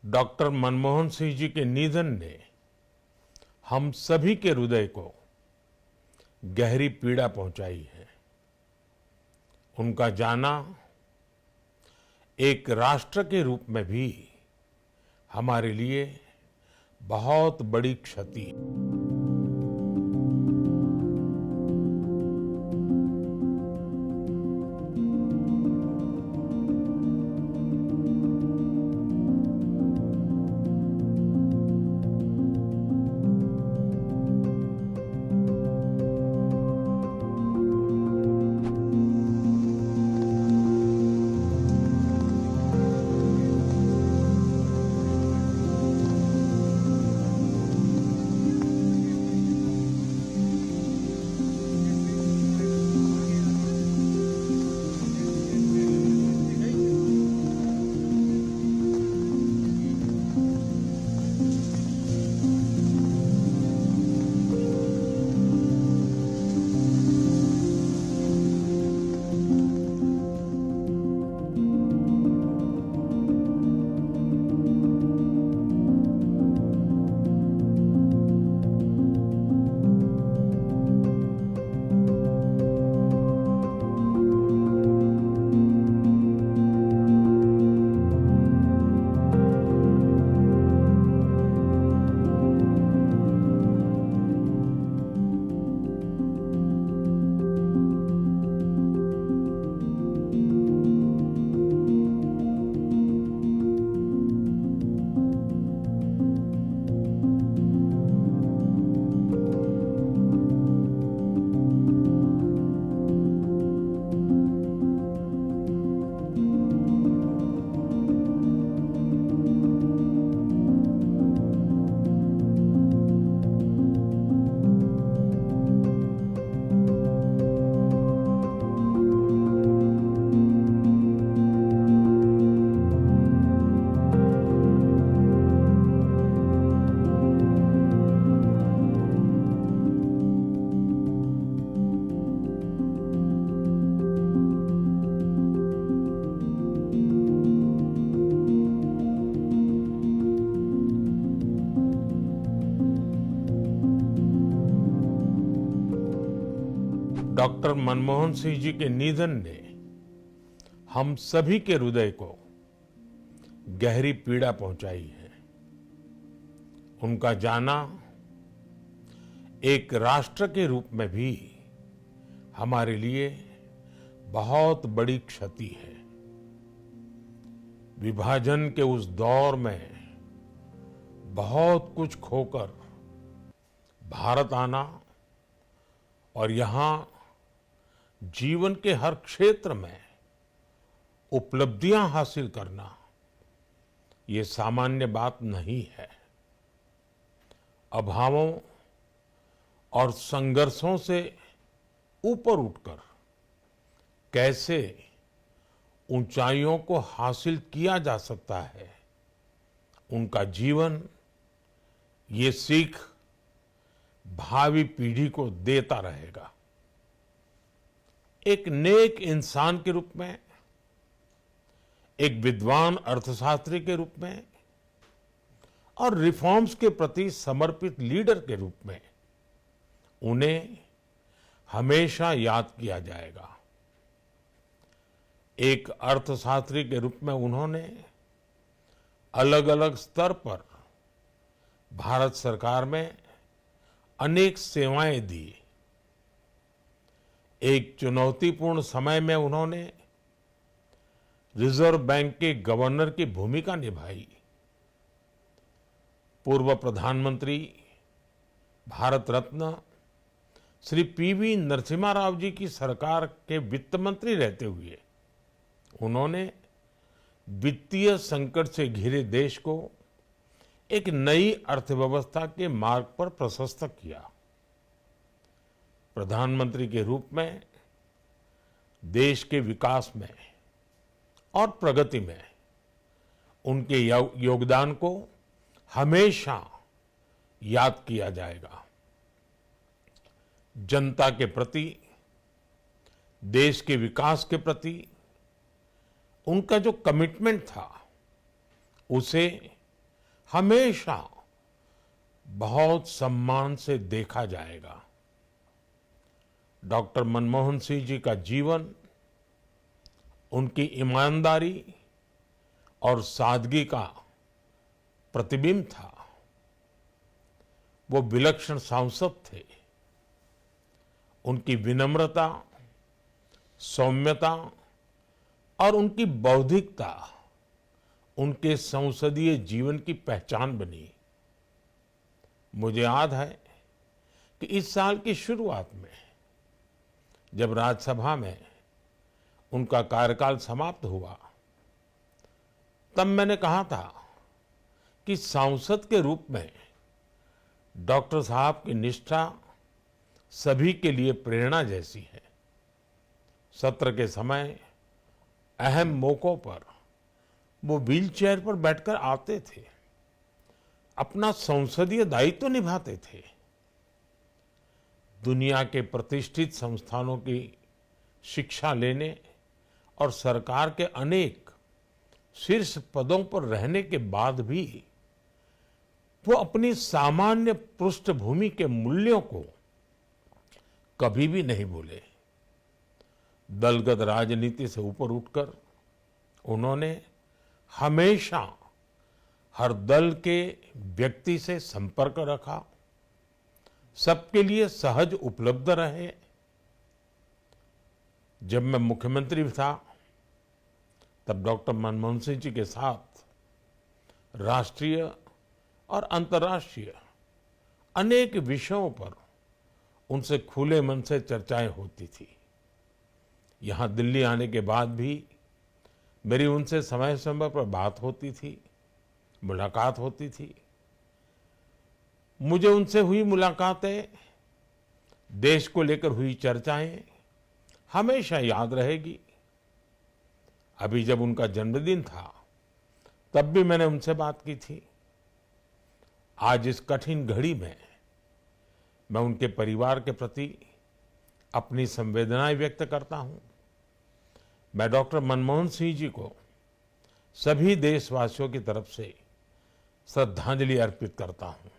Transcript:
Doctor Manmohan Singh ji के निधन ने हम सभी के हृदय को गहरी पीड़ा पहुंचाई है। उनका जाना एक राष्ट्र के रूप में भी हमारे लिए बहुत बड़ी क्षति है। डॉक्टर मनमोहन सिंह जी के निधन ने हम सभी के हृदय को गहरी पीड़ा पहुंचाई है। उनका जाना एक राष्ट्र के रूप में भी हमारे लिए बहुत बड़ी क्षति है। विभाजन के उस दौर में बहुत कुछ खोकर भारत आना और यहां जीवन के हर क्षेत्र में उपलब्धियां हासिल करना ये सामान्य बात नहीं है। अभावों और संघर्षों से ऊपर उठकर कैसे ऊंचाइयों को हासिल किया जा सकता है, उनका जीवन ये सीख भावी पीढ़ी को देता रहेगा। एक नेक इंसान के रूप में, एक विद्वान अर्थशास्त्री के रूप में और रिफॉर्म्स के प्रति समर्पित लीडर के रूप में उन्हें हमेशा याद किया जाएगा। एक अर्थशास्त्री के रूप में उन्होंने अलग अलग स्तर पर भारत सरकार में अनेक सेवाएं दी। एक चुनौतीपूर्ण समय में उन्होंने रिजर्व बैंक के गवर्नर की भूमिका निभाई। पूर्व प्रधानमंत्री भारत रत्न श्री पीवी नरसिम्हा राव जी की सरकार के वित्त मंत्री रहते हुए उन्होंने वित्तीय संकट से घिरे देश को एक नई अर्थव्यवस्था के मार्ग पर प्रशस्त किया। प्रधानमंत्री के रूप में देश के विकास में और प्रगति में उनके योगदान को हमेशा याद किया जाएगा। जनता के प्रति, देश के विकास के प्रति उनका जो कमिटमेंट था, उसे हमेशा बहुत सम्मान से देखा जाएगा। डॉक्टर मनमोहन सिंह जी का जीवन उनकी ईमानदारी और सादगी का प्रतिबिंब था। वो विलक्षण सांसद थे। उनकी विनम्रता, सौम्यता और उनकी बौद्धिकता उनके संसदीय जीवन की पहचान बनी। मुझे याद है कि इस साल की शुरुआत में जब राज्यसभा में उनका कार्यकाल समाप्त हुआ, तब मैंने कहा था कि सांसद के रूप में डॉक्टर साहब की निष्ठा सभी के लिए प्रेरणा जैसी है। सत्र के समय अहम मौकों पर वो व्हीलचेयर पर बैठकर आते थे, अपना संसदीय दायित्व निभाते थे। दुनिया के प्रतिष्ठित संस्थानों की शिक्षा लेने और सरकार के अनेक शीर्ष पदों पर रहने के बाद भी वो अपनी सामान्य पृष्ठभूमि के मूल्यों को कभी भी नहीं भूले। दलगत राजनीति से ऊपर उठकर उन्होंने हमेशा हर दल के व्यक्ति से संपर्क रखा, सबके लिए सहज उपलब्ध रहे। जब मैं मुख्यमंत्री था, तब डॉक्टर मनमोहन सिंह जी के साथ राष्ट्रीय और अंतर्राष्ट्रीय अनेक विषयों पर उनसे खुले मन से चर्चाएं होती थी। यहां दिल्ली आने के बाद भी मेरी उनसे समय समय पर बात होती थी, मुलाकात होती थी। मुझे उनसे हुई मुलाकातें, देश को लेकर हुई चर्चाएं हमेशा याद रहेगी। अभी जब उनका जन्मदिन था, तब भी मैंने उनसे बात की थी। आज इस कठिन घड़ी में मैं उनके परिवार के प्रति अपनी संवेदनाएं व्यक्त करता हूं। मैं डॉक्टर मनमोहन सिंह जी को सभी देशवासियों की तरफ से श्रद्धांजलि अर्पित करता हूं।